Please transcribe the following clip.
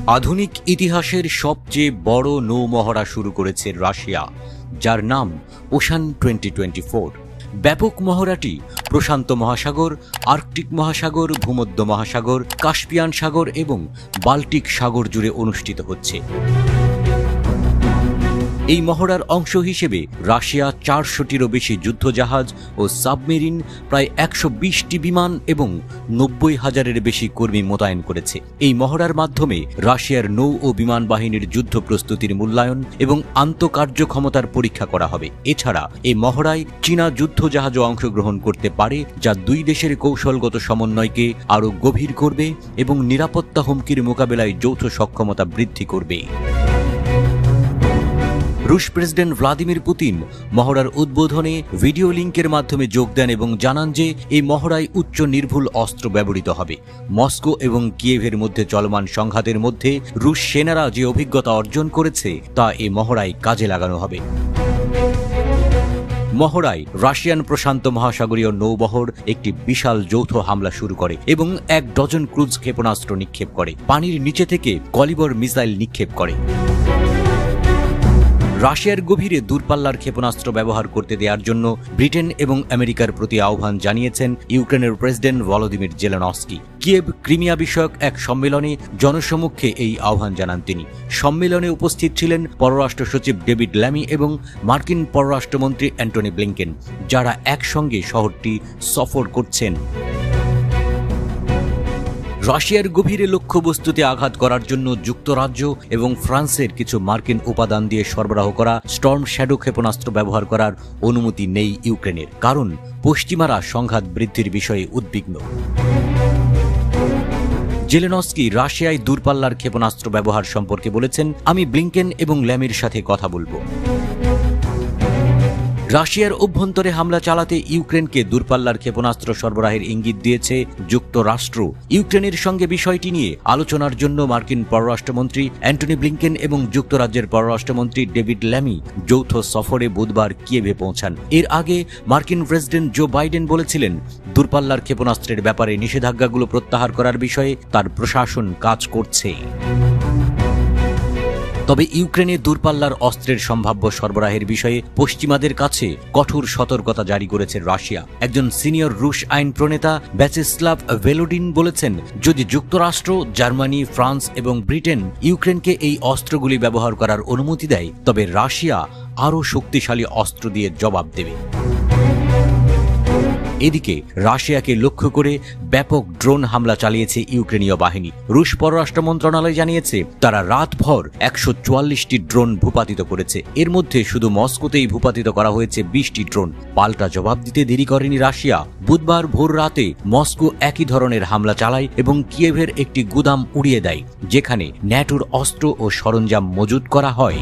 আধুনিক ইতিহাসের সবচেয়ে বড় নৌমহড়া শুরু করেছে রাশিয়া, যার নাম ওশান 2024। ব্যাপক মহড়াটি প্রশান্ত মহাসাগর, আর্কটিক মহাসাগর, ভূমধ্য মহাসাগর, কাস্পিয়ান সাগর এবং বাল্টিক সাগর জুড়ে অনুষ্ঠিত হচ্ছে। এই মহড়ার অংশ হিসেবে রাশিয়া 400টিরও বেশি যুদ্ধজাহাজ ও সাবমেরিন, প্রায় 120টি বিমান এবং 90,000-এর বেশি কর্মী মোতায়েন করেছে। এই মহড়ার মাধ্যমে রাশিয়ার নৌ ও বিমান বাহিনীর যুদ্ধ প্রস্তুতির মূল্যায়ন এবং আন্তঃকার্যক্ষমতার পরীক্ষা করা হবে। এছাড়া এই মহড়ায় চীনা যুদ্ধজাহাজও অংশগ্রহণ করতে পারে, যা দুই দেশের কৌশলগত সমন্বয়কে আরও গভীর করবে এবং নিরাপত্তা হুমকির মোকাবেলায় যৌথ সক্ষমতা বৃদ্ধি করবে। রুশ প্রেসিডেন্ট ভ্লাদিমির পুতিন মহড়ার উদ্বোধনে ভিডিও লিঙ্কের মাধ্যমে যোগ দেন এবং জানান যে এই মহড়ায় উচ্চ নির্ভুল অস্ত্র ব্যবহৃত হবে। মস্কো এবং কিয়েভের মধ্যে চলমান সংঘাতের মধ্যে রুশ সেনারা যে অভিজ্ঞতা অর্জন করেছে তা এই মহড়ায় কাজে লাগানো হবে। মহড়ায় রাশিয়ান প্রশান্ত মহাসাগরীয় নৌবহর একটি বিশাল যৌথ হামলা শুরু করে এবং 1 ডজন ক্রুজ ক্ষেপণাস্ত্র নিক্ষেপ করে, পানির নিচে থেকে কলিবর মিসাইল নিক্ষেপ করে। রাশিয়ার গভীরে দূরপাল্লার ক্ষেপণাস্ত্র ব্যবহার করতে দেওয়ার জন্য ব্রিটেন এবং আমেরিকার প্রতি আহ্বান জানিয়েছেন ইউক্রেনের president Volodymyr Zelensky. Kiev Crimea বিষয়ক এক সম্মেলনে জনসমক্ষে এই আহ্বান জানান তিনি। সম্মেলনে উপস্থিত ছিলেন পররাষ্ট্র সচিব ডেভিড ল্যামি এবং মার্কিন পররাষ্ট্রমন্ত্রী অ্যান্টনি ব্লিংকেন, যারা একসঙ্গে শহরটি সফর করছেন। রাশিয়ার গভীরে লক্ষ্যবস্তুতে আঘাত করার জন্য যুক্তরাজ্য এবং ফ্রান্সের কিছু মার্কিন উপাদান দিয়ে সরবরাহ করা স্টর্ম শ্যাডো ক্ষেপণাস্ত্র ব্যবহার করার অনুমতি নেই ইউক্রেনের, কারণ পশ্চিমারা সংঘাত বৃদ্ধির বিষয়ে উদ্বিগ্ন। জেলেনস্কি রাশিয়ায় দূরপাল্লার ক্ষেপণাস্ত্র ব্যবহার সম্পর্কে বলেছেন, আমি ব্লিংকেন এবং ল্যামির সাথে কথা বলবো। রাশিয়ার অভ্যন্তরে হামলা চালাতে ইউক্রেনকে দূরপাল্লার ক্ষেপণাস্ত্র সরবরাহের ইঙ্গিত দিয়েছে যুক্তরাষ্ট্র। ইউক্রেনের সঙ্গে বিষয়টি নিয়ে আলোচনার জন্য মার্কিন পররাষ্ট্রমন্ত্রী অ্যান্টনি ব্লিংকেন এবং যুক্তরাজ্যের পররাষ্ট্রমন্ত্রী ডেভিড ল্যামি যৌথ সফরে বুধবার কিয়েভে পৌঁছান। এর আগে মার্কিন প্রেসিডেন্ট জো বাইডেন বলেছিলেন, দূরপাল্লার ক্ষেপণাস্ত্রের ব্যাপারে নিষেধাজ্ঞাগুলো প্রত্যাহার করার বিষয়ে তার প্রশাসন কাজ করছে। তবে ইউক্রেনে দূরপাল্লার অস্ত্রের সম্ভাব্য সরবরাহের বিষয়ে পশ্চিমাদের কাছে কঠোর সতর্কতা জারি করেছে রাশিয়া। একজন সিনিয়র রুশ আইন প্রণেতা ভ্যাচেস্লাভ ভেলোডিন বলেছেন, যদি যুক্তরাষ্ট্র, জার্মানি, ফ্রান্স এবং ব্রিটেন ইউক্রেনকে এই অস্ত্রগুলি ব্যবহার করার অনুমতি দেয়, তবে রাশিয়া আরও শক্তিশালী অস্ত্র দিয়ে জবাব দেবে। এদিকে রাশিয়াকে লক্ষ্য করে ব্যাপক ড্রোন হামলা চালিয়েছে ইউক্রেনীয় বাহিনী। রুশ পররাষ্ট্র মন্ত্রণালয় জানিয়েছে, তারা রাতভর 144টি ড্রোন ভূপাতিত করেছে। এর মধ্যে শুধু মস্কোতেই ভূপাতিত করা হয়েছে 20টি ড্রোন। পাল্টা জবাব দিতে দেরি করেনি রাশিয়া। বুধবার ভোর রাতে মস্কো একই ধরনের হামলা চালায় এবং কিয়েভের একটি গুদাম উড়িয়ে দেয়, যেখানে ন্যাটোর অস্ত্র ও সরঞ্জাম মজুত করা হয়।